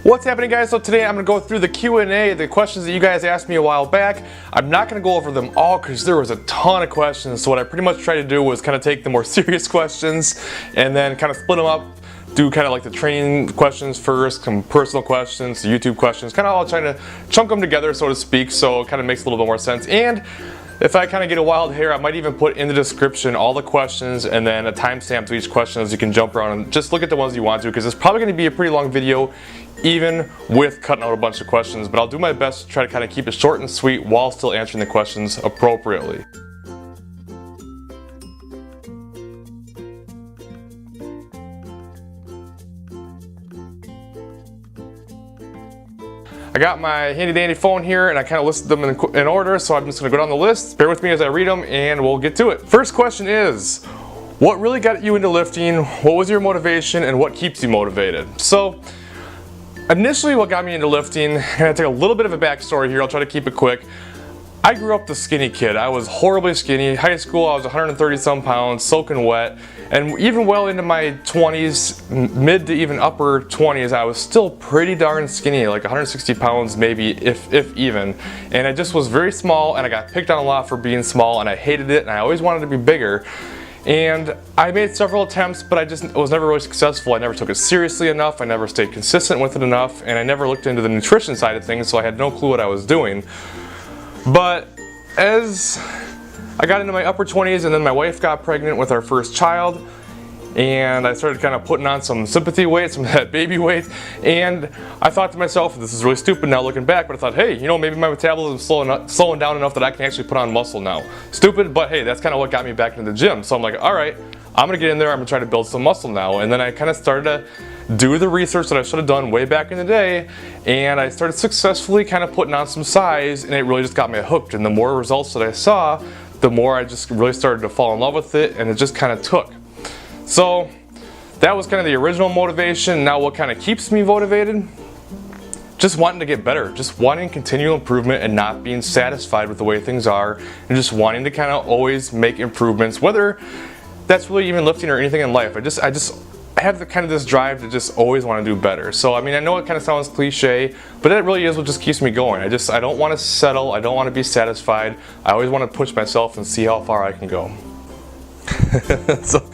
What's happening, guys? So today I'm going to go through the Q&A, the questions that you guys asked me a while back. I'm not going to go over them all because there was a ton of questions. So what I pretty much tried to do was kind of take the more serious questions and then kind of split them up. Do kind of like the training questions first, some personal questions, the YouTube questions, kind of all trying to chunk them together, so to speak, so it kind of makes a little bit more sense. And if I kind of get a wild hair, I might even put in the description all the questions and then a timestamp to each question so you can jump around and just look at the ones you want to, because it's probably going to be a pretty long video even with cutting out a bunch of questions, but I'll do my best to try to kind of keep it short and sweet while still answering the questions appropriately. I got my handy dandy phone here and I kind of listed them in order, so I'm just going to go down the list. Bear with me as I read them and we'll get to it. First question is, what really got you into lifting? What was your motivation and what keeps you motivated? So initially what got me into lifting, and I take a little bit of a backstory here, I'll try to keep it quick. I grew up the skinny kid. I was horribly skinny. High school I was 130 some pounds, soaking wet, and even well into my 20s, mid to even upper 20s, I was still pretty darn skinny, like 160 pounds maybe, if even. And I just was very small, and I got picked on a lot for being small, and I hated it, and I always wanted to be bigger. And I made several attempts, but I just was never really successful. I never took it seriously enough, I never stayed consistent with it enough, and I never looked into the nutrition side of things, so I had no clue what I was doing. But as I got into my upper 20s and then my wife got pregnant with our first child, and I started kind of putting on some sympathy weight, some of that baby weight, and I thought to myself, this is really stupid now looking back, but I thought, hey, you know, maybe my metabolism is slowing down enough that I can actually put on muscle now. Stupid, but hey, that's kind of what got me back into the gym. So I'm like, all right, I'm gonna get in there, I'm gonna try to build some muscle now. And then I kind of started to do the research that I should have done way back in the day, and I started successfully kind of putting on some size, and it really just got me hooked. And the more results that I saw, the more I just really started to fall in love with it, and it just kind of took. So that was kind of the original motivation. Now what kind of keeps me motivated? Just wanting to get better, just wanting continual improvement and not being satisfied with the way things are, and just wanting to kind of always make improvements, whether that's really even lifting or anything in life. I just have the kind of this drive to just always want to do better. So I mean, I know it kind of sounds cliche, but it really is what just keeps me going. I don't want to settle, I don't want to be satisfied. I always want to push myself and see how far I can go. So,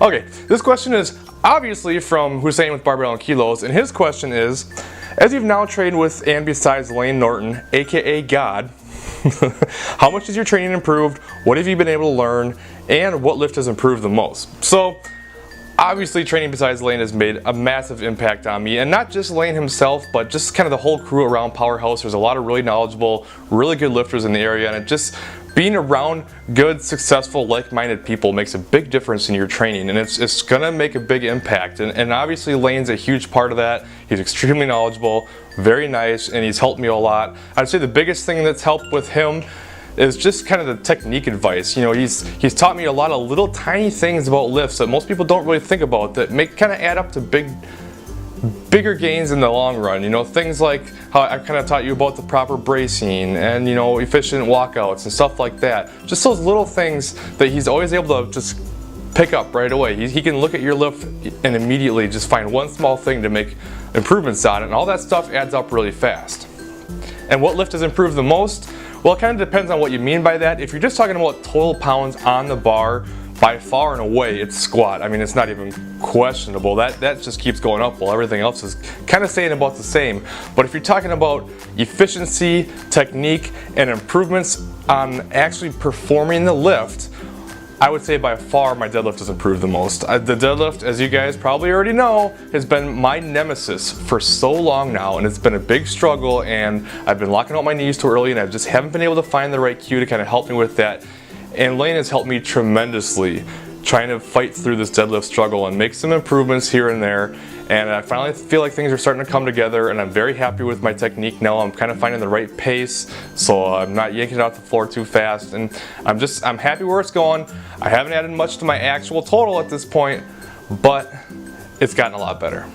okay, this question is obviously from Hussein with Barbell and Kilos, and his question is, as you've now trained with and besides Layne Norton, aka God, how much has your training improved? What have you been able to learn? And what lift has improved the most? So obviously training besides Layne has made a massive impact on me, and not just Layne himself, but just kind of the whole crew around Powerhouse. There's a lot of really knowledgeable, really good lifters in the area, and it just being around good, successful, like-minded people makes a big difference in your training, and it's gonna make a big impact. And obviously Layne's a huge part of that. He's extremely knowledgeable, very nice, and he's helped me a lot. I'd say the biggest thing that's helped with him is just kind of the technique advice. You know, he's taught me a lot of little tiny things about lifts that most people don't really think about that kind of add up to bigger gains in the long run. You know, things like how I kind of taught you about the proper bracing and, you know, efficient walkouts and stuff like that. Just those little things that he's always able to just pick up right away. He can look at your lift and immediately just find one small thing to make improvements on it, and all that stuff adds up really fast. And what lift has improved the most? Well, it kind of depends on what you mean by that. If you're just talking about total pounds on the bar, by far and away it's squat. I mean, it's not even questionable. That just keeps going up while everything else is kind of staying about the same. But if you're talking about efficiency, technique, and improvements on actually performing the lift, I would say by far my deadlift has improved the most. The deadlift, as you guys probably already know, has been my nemesis for so long now, and it's been a big struggle, and I've been locking out my knees too early, and I just haven't been able to find the right cue to kind of help me with that. And Layne has helped me tremendously trying to fight through this deadlift struggle and make some improvements here and there. And I finally feel like things are starting to come together, and I'm very happy with my technique now. I'm kind of finding the right pace, so I'm not yanking it off the floor too fast, and I'm happy where it's going. I haven't added much to my actual total at this point, but it's gotten a lot better.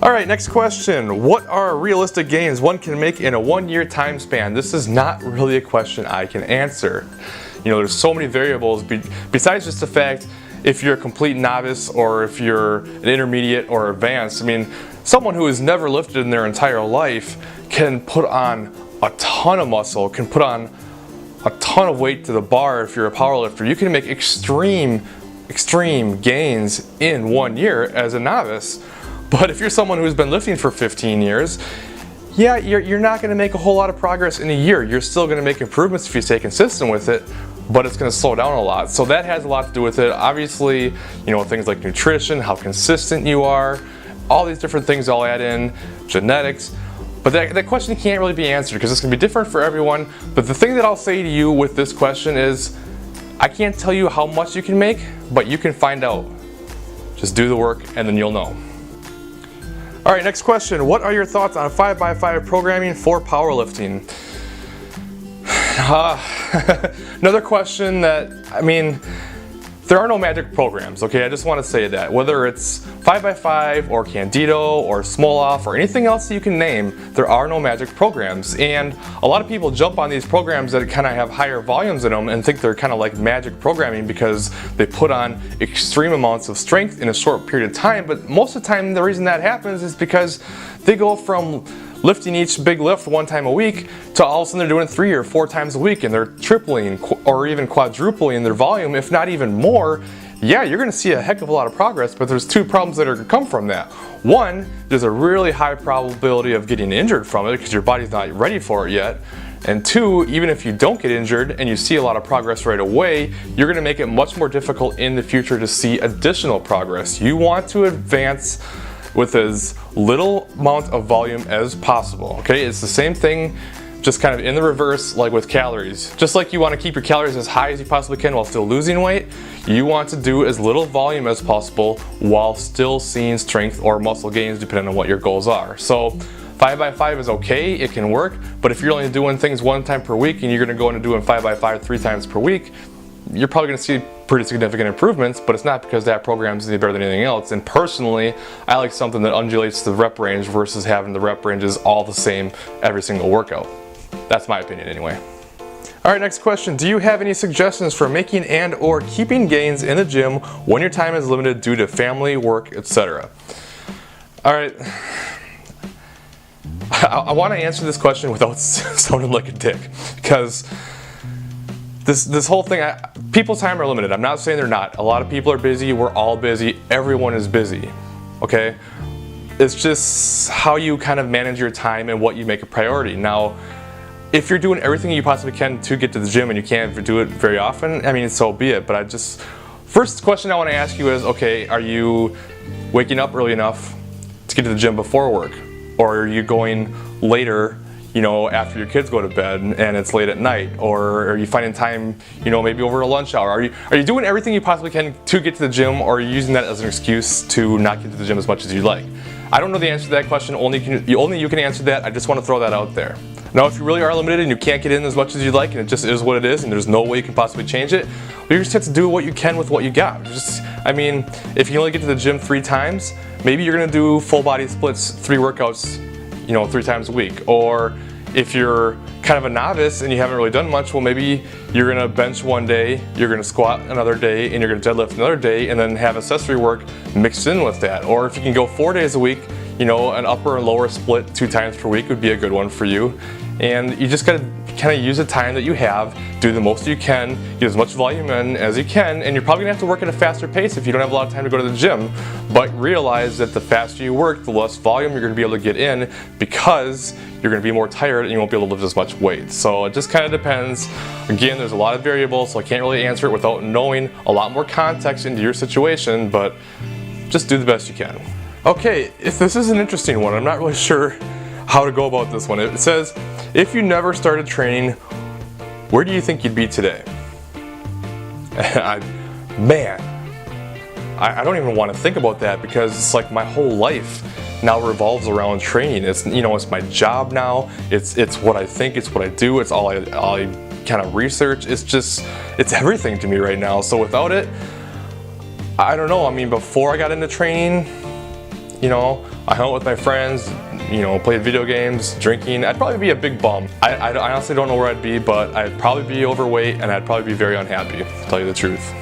Alright, next question. What are realistic gains one can make in a 1-year time span? This is not really a question I can answer. You know, there's so many variables besides just the fact if you're a complete novice or if you're an intermediate or advanced. I mean, someone who has never lifted in their entire life can put on a ton of muscle, can put on a ton of weight to the bar. If you're a powerlifter, you can make extreme gains in 1 year as a novice. But if you're someone who's been lifting for 15 years, yeah, you're not going to make a whole lot of progress in a year. You're still going to make improvements if you stay consistent with it, but it's going to slow down a lot. So that has a lot to do with it. Obviously, you know, things like nutrition, how consistent you are, all these different things all add in, genetics. But that question can't really be answered because it's going to be different for everyone. But the thing that I'll say to you with this question is, I can't tell you how much you can make, but you can find out. Just do the work and then you'll know. All right, next question. What are your thoughts on 5x5 programming for powerlifting? Another question that, I mean, there are no magic programs, okay? I just want to say that. Whether it's 5x5 or Candido or Smoloff or anything else you can name, there are no magic programs. And a lot of people jump on these programs that kind of have higher volumes in them and think they're kind of like magic programming because they put on extreme amounts of strength in a short period of time. But most of the time, the reason that happens is because they go from lifting each big lift 1 time a week to all of a sudden they're doing it 3 or 4 times a week and they're tripling or even quadrupling their volume, if not even more. Yeah, you're going to see a heck of a lot of progress, but there's 2 problems that are going to come from that. One, there's a really high probability of getting injured from it because your body's not ready for it yet. And 2, even if you don't get injured and you see a lot of progress right away, you're going to make it much more difficult in the future to see additional progress. You want to advance with as little amount of volume as possible, okay? It's the same thing, just kind of in the reverse, like with calories. Just like you want to keep your calories as high as you possibly can while still losing weight, you want to do as little volume as possible while still seeing strength or muscle gains depending on what your goals are. So 5x5 is okay, it can work, but if you're only doing things 1 time per week and you're going to go into doing 5x5 3 times per week, you're probably going to see pretty significant improvements, but it's not because that program's any better than anything else. And personally, I like something that undulates the rep range versus having the rep ranges all the same every single workout. That's my opinion anyway. All right, next question. Do you have any suggestions for making and or keeping gains in the gym when your time is limited due to family, work, etc.? All right. I want to answer this question without sounding like a dick, because this whole thing, people's time are limited. I'm not saying they're not. A lot of people are busy. We're all busy. Everyone is busy, okay? It's just how you kind of manage your time and what you make a priority. Now, if you're doing everything you possibly can to get to the gym and you can't do it very often, I mean, so be it. But first question I want to ask you is, okay, are you waking up early enough to get to the gym before work? Or are you going later, you know, after your kids go to bed and it's late at night? Or are you finding time, you know, maybe over a lunch hour? Are you doing everything you possibly can to get to the gym, or are you using that as an excuse to not get to the gym as much as you'd like? I don't know the answer to that question. Only you can answer that. I just want to throw that out there. Now, if you really are limited and you can't get in as much as you'd like and it just is what it is and there's no way you can possibly change it, you just have to do what you can with what you got. I mean, if you can only get to the gym 3 times, maybe you're going to do full body splits, 3 workouts, you know, 3 times a week. Or if you're kind of a novice and you haven't really done much, well, maybe you're going to bench one day, you're going to squat another day, and you're going to deadlift another day, and then have accessory work mixed in with that. Or if you can go 4 days a week, you know, an upper and lower split 2 times per week would be a good one for you. And you just got to kind of use the time that you have, do the most you can, get as much volume in as you can, and you're probably going to have to work at a faster pace if you don't have a lot of time to go to the gym. But realize that the faster you work, the less volume you're going to be able to get in, because you're going to be more tired and you won't be able to lift as much weight. So it just kind of depends. Again, there's a lot of variables, so I can't really answer it without knowing a lot more context into your situation, but just do the best you can. Okay, if this is an interesting one, I'm not really sure how to go about this one. It says, if you never started training, where do you think you'd be today? Man, I don't even want to think about that, because it's like my whole life now revolves around training. It's, you know, it's my job now. It's what I think. It's what I do. It's all I kind of research. It's everything to me right now. So without it, I don't know. I mean, before I got into training, you know, I hung out with my friends, you know, played video games, drinking. I'd probably be a big bum. I honestly don't know where I'd be, but I'd probably be overweight and I'd probably be very unhappy, to tell you the truth.